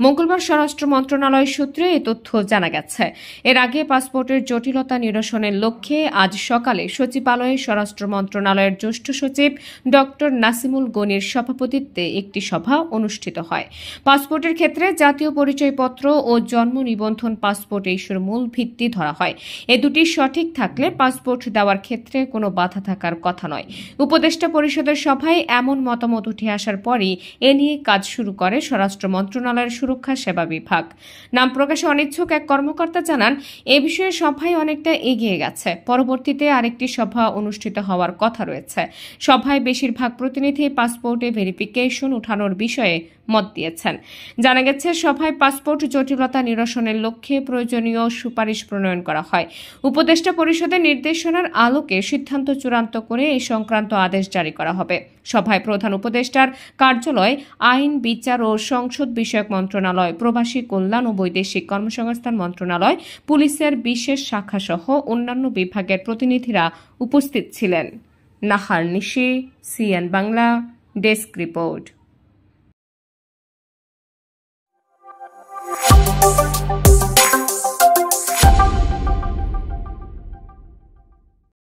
মঙ্গলবার স্বরাষ্ট্র মন্ত্রণালয় সূত্রে এ তথ্য জানা গেছে। এর আগে পাসপোর্টের জটিলতা নিরসনের লক্ষ্যে আজ সকালে সচিবালয়ে স্বরাষ্ট্র মন্ত্রণালয়ের জ্যেষ্ঠ সচিব ড নাসিমুল গনির সভাপতিত্বে একটি সভা অনুষ্ঠিত হয়। পাসপোর্টের ক্ষেত্রে জাতীয় পরিচয়পত্র ও জন্ম নিবন্ধন পাসপোর্ট ইস্যুর মূল ভিত্তি ধরা হয়। এ দুটি সঠিক থাকলে পাসপোর্ট দেওয়ার ক্ষেত্রে কোনো বাধা থাকার কথা নয়। উপদেষ্টা পরিষদের সভায় এমন মতামত উঠে আসার পরই এ নিয়ে কাজ শুরু করে স্বরাষ্ট্র মন্ত্রণালয়ের সুরক্ষা সেবা বিভাগ। নাম প্রকাশে অনিচ্ছুক এক কর্মকর্তা জানান, এ বিষয়ে সভায় অনেকটা এগিয়ে গেছে। পরবর্তীতে আরেকটি সভা অনুষ্ঠিত হওয়ার কথা রয়েছে। সভায় বেশিরভাগ প্রতিনিধি পাসপোর্টে ভেরিফিকেশন উঠানোর বিষয়ে মত দিয়েছেন। জানা গেছে, সভায় পাসপোর্ট জটিলতা নিরসনের লক্ষ্যে প্রয়োজনীয় সুপারিশ প্রণয়ন করা হয়। উপদেষ্টা পরিষদের নির্দেশনার আলোকে সিদ্ধান্ত চূড়ান্ত করে এই সংক্রান্ত আদেশ জারি করা হবে। সভায় প্রধান উপদেষ্টার কার্যালয়, আইন, বিচার ও সংসদ বিষয়ক মন্ত্রণালয়, প্রবাসী কল্যাণ ও বৈদেশিক কর্মসংস্থান মন্ত্রণালয়, পুলিশের বিশেষ শাখা সহ অন্যান্য বিভাগের প্রতিনিধিরা উপস্থিত ছিলেন। নাহার নিশি, সিএন বাংলা, ডেস্ক রিপোর্ট।